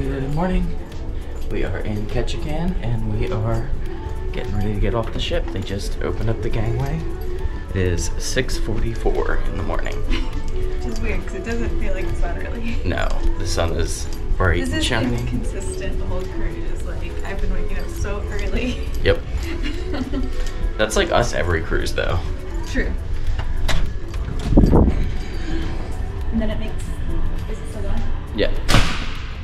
Good morning. We are in Ketchikan and we are getting ready to get off the ship. They just opened up the gangway. It is 6:44 in the morning. Which is weird because it doesn't feel like the sun really. No, the sun is bright and shining. This is consistent the whole cruise. Like, I've been waking up so early. Yep. That's like us every cruise though. True. And then it makes, is it still going? Yeah.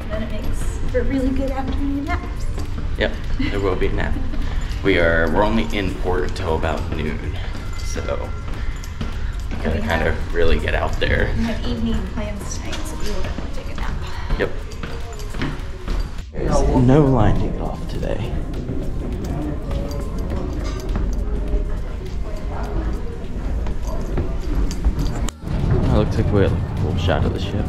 And then it makes for really good afternoon naps. Yep, there will be a nap. We're only in port until about noon, so we gotta kind of really get out there. We have evening plans tonight, so we will definitely take a nap. Yep. There's no line to get off today. Oh, looks like we had a cool shot of the ship.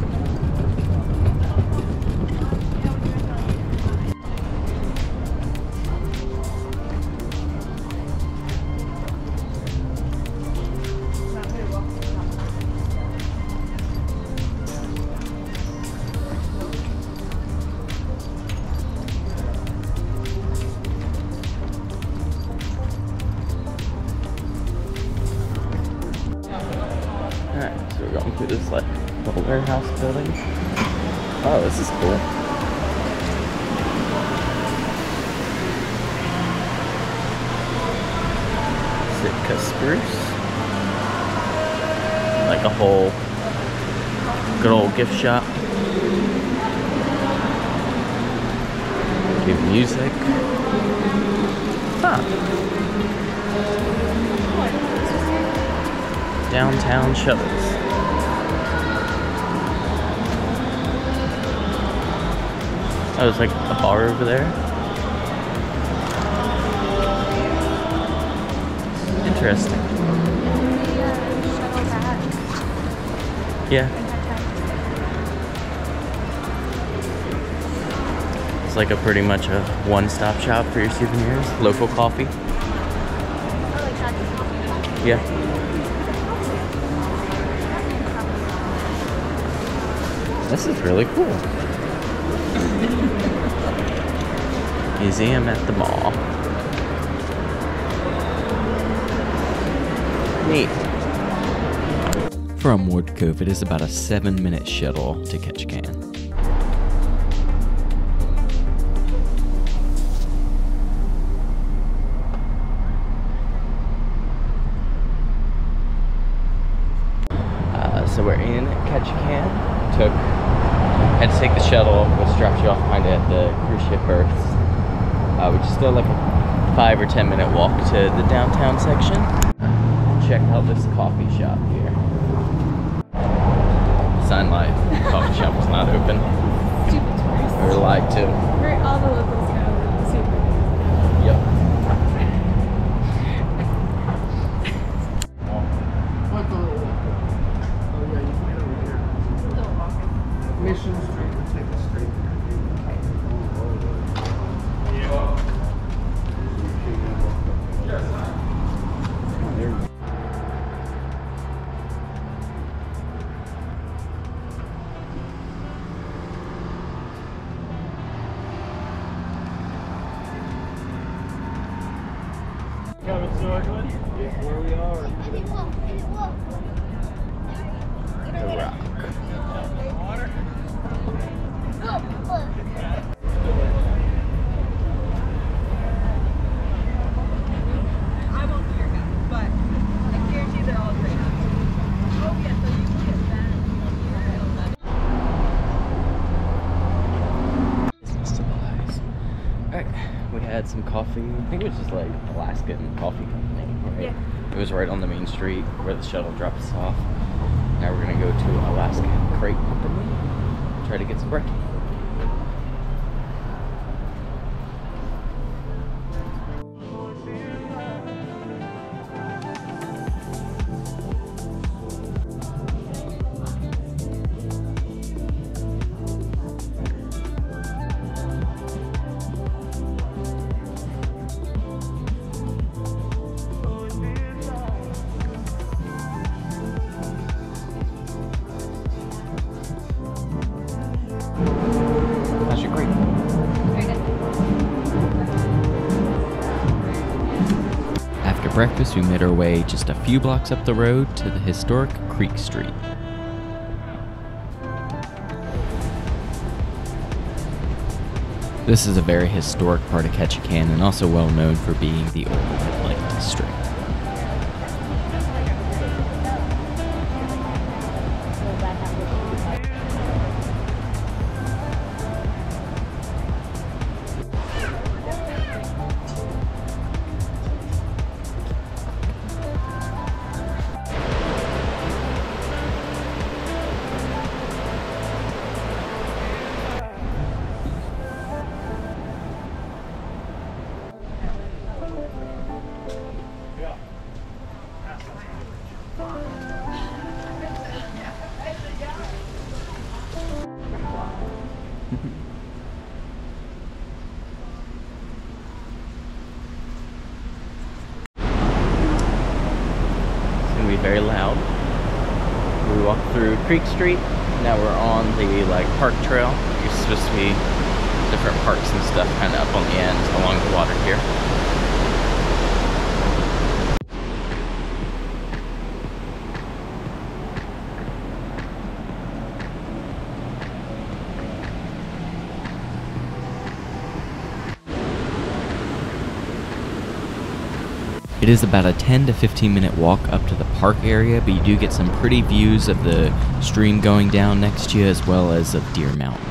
Alright, so we're going through this like little warehouse building. Oh, this is cool. Sitka spruce. Like a whole good old gift shop. Give music. Huh. Downtown shuttles. Oh, there's like a bar over there. Interesting. Yeah. It's like a pretty much a one-stop shop for your souvenirs. Local coffee. Yeah. This is really cool. Museum at the mall. Neat. From Ward Cove, it is about a 7-minute shuttle to Ketchikan. So we're in Ketchikan. Had to take the shuttle, which drops you off kind of at the cruise ship berths, which is still like a 5 or 10 minute walk to the downtown section. Check out this coffee shop here. Sign Life coffee shop is not open. Stupid tourists. We were lied to. Where all the locals go. Super. Yep. Mission Street, we'll take it straight Coming snorkeling? Yeah, where we are. The Rock. Water? I won't be your guide, but I guarantee they're all great. Oh yeah, so you can get that. Alright, we had some coffee. I think it was just like Alaskan Coffee Company, right? Yeah. It was right on the main street where the shuttle drops us off. Now we're gonna go to Alaskan Crate Company, try to get some brekkie. breakfast, we made our way just a few blocks up the road to the historic Creek Street. This is a very historic part of Ketchikan and also well known for being the old Lake District. Very loud. We walked through Creek Street. Now we're on the park trail. There's supposed to be different parks and stuff kind of up on the end along the water here. It is about a 10 to 15 minute walk up to the park area, but you do get some pretty views of the stream going down next to you as well as of Deer Mountain.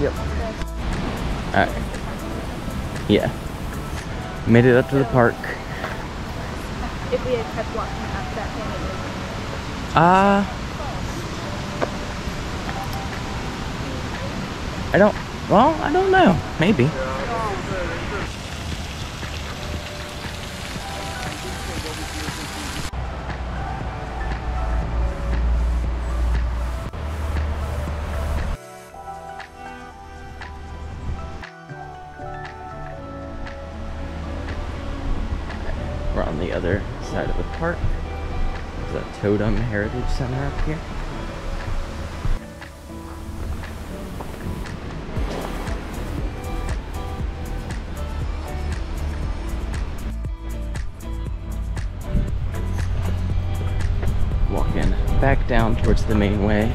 Yep. Alright. Yeah. Made it up to the park. If we had kept walking up that way. I don't know. Maybe. We're on the other side of the park. There's a Totem Heritage Center up here. Walking back down towards the main way.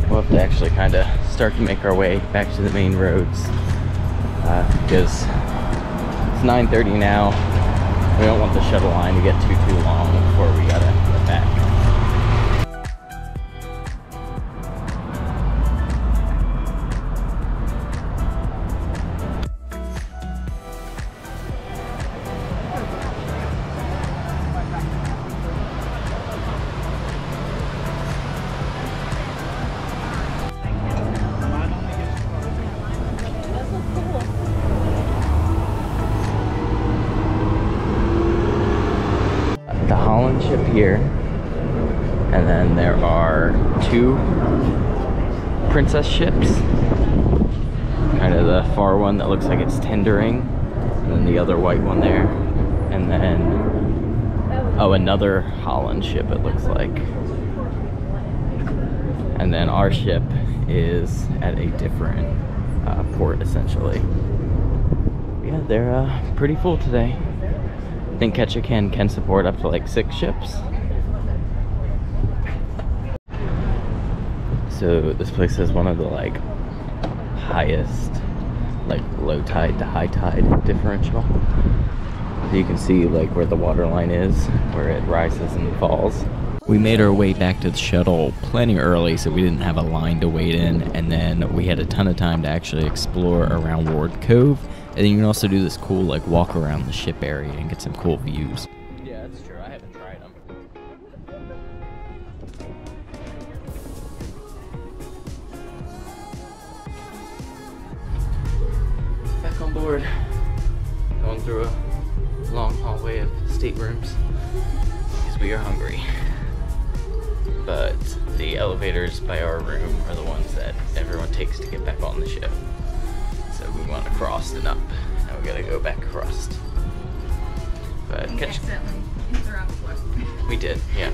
We'll have to actually kind of start to make our way back to the main roads because it's 9:30 now. We don't want the shuttle line to get too long before we gotta get back. Ship here, and then there are two princess ships, kind of the far one that looks like it's tendering, and then the other white one there, and then another Holland ship it looks like, and then our ship is at a different port essentially. Yeah, they're pretty full today. I think Ketchikan can support up to like 6 ships. So this place has one of the highest low tide to high tide differential. So you can see where the water line is, where it rises and falls. We made our way back to the shuttle plenty early so we didn't have a line to wait in, and then we had a ton of time to actually explore around Ward Cove, and then you can also do this cool like walk around the ship area and get some cool views. Yeah, that's true. I haven't tried them. Back on board. Going through a long hallway of staterooms because we are hungry. But the elevators by our room are the ones that everyone takes to get back on the ship. So we want to cross and up. Now we gotta go back across. But Accidentally interrupt us. we did, yeah.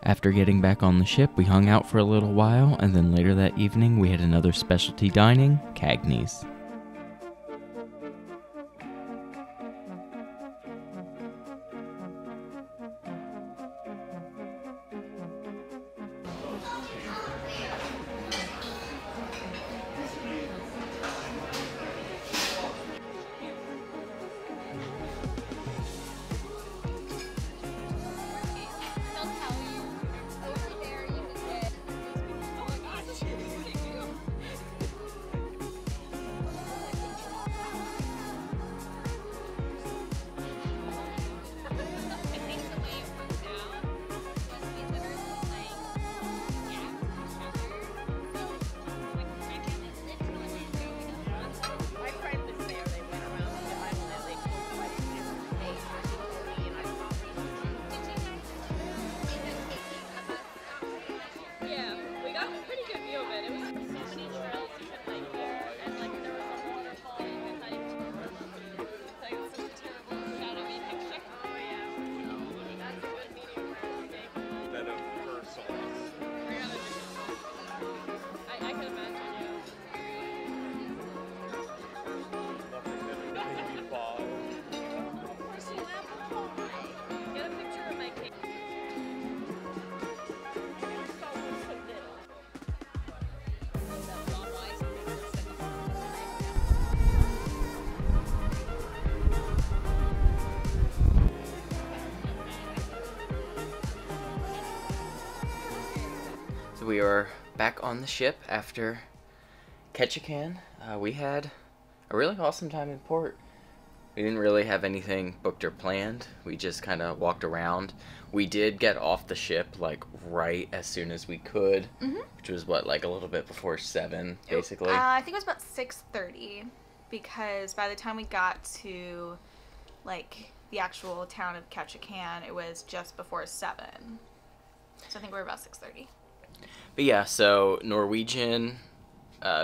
After getting back on the ship, we hung out for a little while, and then later that evening we had another specialty dining, Cagney's. So we are back on the ship after Ketchikan. We had a really awesome time in port. We didn't really have anything booked or planned. We just kind of walked around. We did get off the ship like right as soon as we could, which was what, like a little bit before 7, basically. I think it was about 6:30, because by the time we got to like the actual town of Ketchikan, it was just before 7. So I think we were about 6:30. But yeah, so Norwegian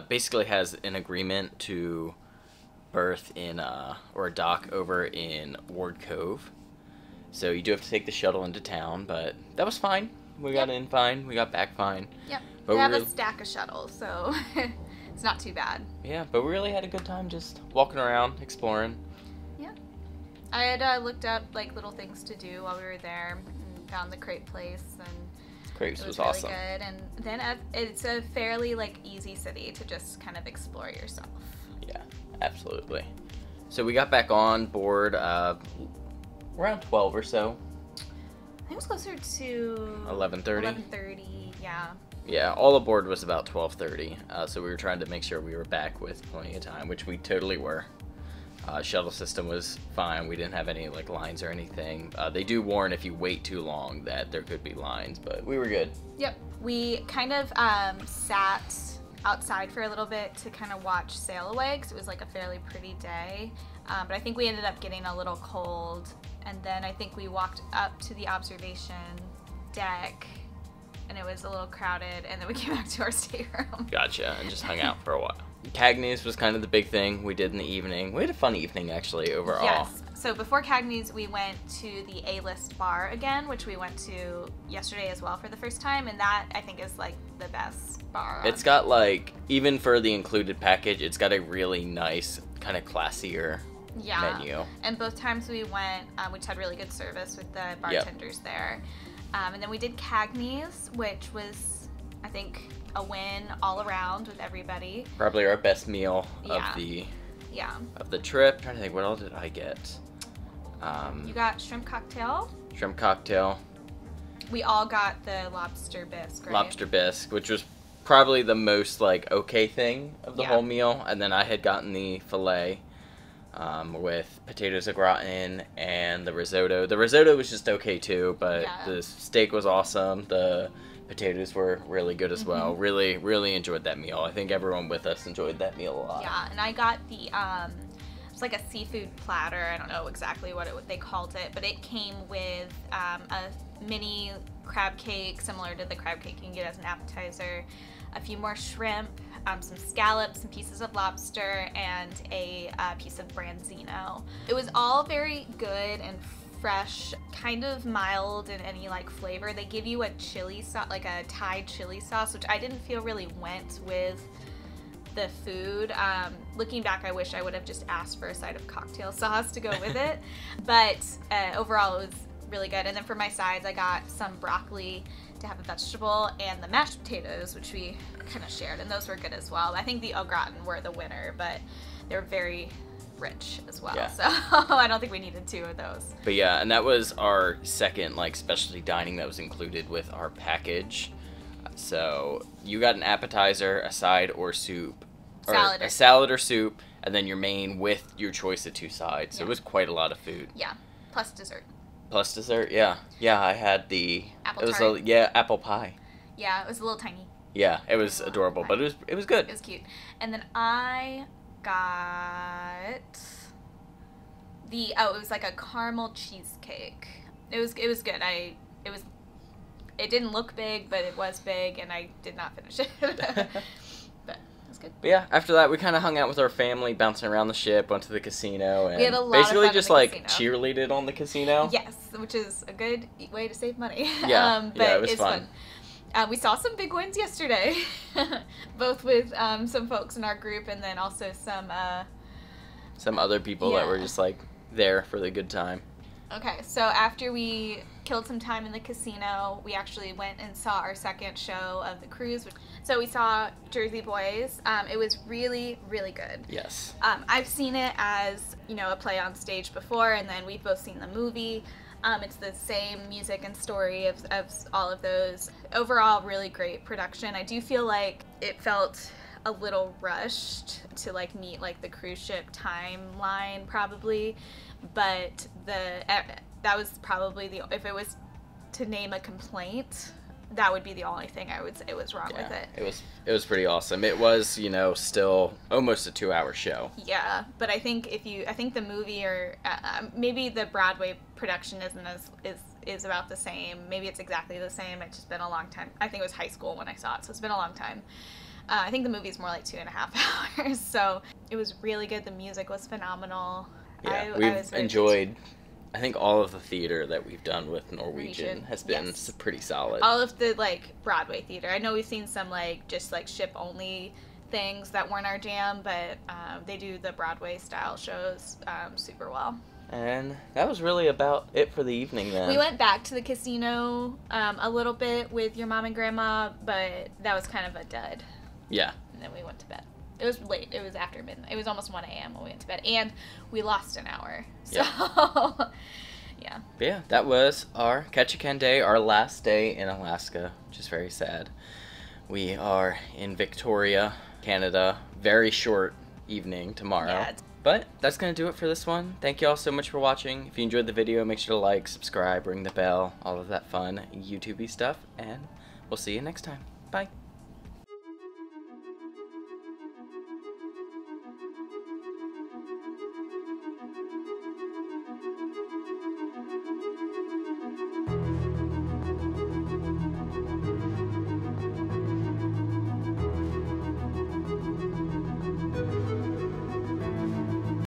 basically has an agreement to berth in or a dock over in Ward Cove. So you do have to take the shuttle into town, but that was fine. We got in fine. We got back fine. Yep. But we have a stack of shuttles, so it's not too bad. Yeah, but we really had a good time just walking around, exploring. Yeah. I had looked up like little things to do while we were there and found the crepe place, and Crepes it was really awesome. good. And then it's a fairly like easy city to just kind of explore yourself. Yeah, absolutely. So we got back on board around 12 or so. I think it was closer to 11:30. 11:30, yeah. Yeah, all aboard was about 12:30. So we were trying to make sure we were back with plenty of time, which we totally were. Shuttle system was fine. We didn't have any like lines or anything. They do warn if you wait too long that there could be lines, but we were good. Yep. We kind of sat outside for a little bit to kind of watch sail away because it was like a fairly pretty day. But I think we ended up getting a little cold, and then I think we walked up to the observation deck, and it was a little crowded, and then we came back to our stateroom. Gotcha, and just hung out for a while. Cagney's was kind of the big thing we did in the evening. We had a fun evening, actually, overall. Yes. So before Cagney's, we went to the A-list bar again, which we went to yesterday as well for the first time, and that, I think, is, like, the best bar. It's got, like, even for the included package, it's got a really nice, kind of classier menu. And both times we went, we just had really good service with the bartenders there. And then we did Cagney's, which was, I think, a win all around with everybody. Probably our best meal Yeah. of the trip. Trying to think, what else did I get? You got shrimp cocktail. Shrimp cocktail. We all got the lobster bisque, right? Lobster bisque, which was probably the most like okay thing of the Yeah. whole meal. And then I had gotten the filet with potatoes au gratin and the risotto. The risotto was just okay too, but Yeah. the steak was awesome. The potatoes were really good as well. Really, really enjoyed that meal. I think everyone with us enjoyed that meal a lot. Yeah, and I got the it's like a seafood platter. I don't know exactly what they called it, but it came with a mini crab cake, similar to the crab cake you can get as an appetizer, a few more shrimp, some scallops, some pieces of lobster, and a piece of branzino. It was all very good and fresh, kind of mild in any like flavor. They give you a chili sauce, like a Thai chili sauce, which I didn't feel really went with the food. Looking back, I wish I would have just asked for a side of cocktail sauce to go with it. But overall, it was really good. And then for my sides, I got some broccoli to have a vegetable and the mashed potatoes, which we kind of shared, and those were good as well. I think the Au Gratin were the winner, but they're very rich as well. Yeah. So I don't think we needed 2 of those. But yeah, and that was our second like specialty dining that was included with our package. So you got an appetizer, a side or soup, or Salad or a salad or soup, and then your main with your choice of 2 sides. So Yeah. it was quite a lot of food. Yeah, plus dessert. Plus dessert, yeah. Yeah, I had the Apple it was tart. apple pie. Yeah, it was a little tiny. Yeah, it was adorable, but it was good. It was cute. And then I got it was like a caramel cheesecake. It was good. It didn't look big, but it was big, and I did not finish it. But it was good. But yeah, after that we kind of hung out with our family, bouncing around the ship, went to the casino, and We had a lot of basically fun at just the like casino. cheerleaded on the casino. Yes, which is a good way to save money. Yeah, but yeah, it was it's fun. We saw some big wins yesterday, both with some folks in our group, and then also Some other people that were Yeah. just like there for the good time. Okay, so after we killed some time in the casino, we actually went and saw our second show of the cruise. So we saw Jersey Boys. It was really, really good. Yes. I've seen it as, a play on stage before, and then we've both seen the movie. It's the same music and story of all of those. Overall, really great production. I do feel like it felt a little rushed to meet the cruise ship timeline probably, but that was probably if it was to name a complaint, that would be the only thing I would say was wrong with it. It was pretty awesome. It was, still almost a 2-hour show. Yeah, but I think I think the movie or maybe the Broadway production is about the same. Maybe it's exactly the same. It's just been a long time. I think it was high school when I saw it, so it's been a long time. I think the movie's more like 2.5 hours, so it was really good. The music was phenomenal. Yeah, I we've was very enjoyed. I think all of the theater that we've done with Norwegian has been Yes. pretty solid. all of the Broadway theater. I know we've seen some just ship only things that weren't our jam, but they do the Broadway style shows super well. And that was really about it for the evening then. We went back to the casino a little bit with your mom and grandma, but that was kind of a dud. Yeah. And then we went to bed. It was late. It was after midnight. It was almost 1 a.m. when we went to bed, and we lost an hour. So, yeah. But yeah, that was our Ketchikan day, our last day in Alaska, which is very sad. We are in Victoria, Canada. Very short evening tomorrow. Yeah. But that's going to do it for this one. Thank you all so much for watching. If you enjoyed the video, make sure to like, subscribe, ring the bell, all of that fun YouTube-y stuff, and we'll see you next time. Bye.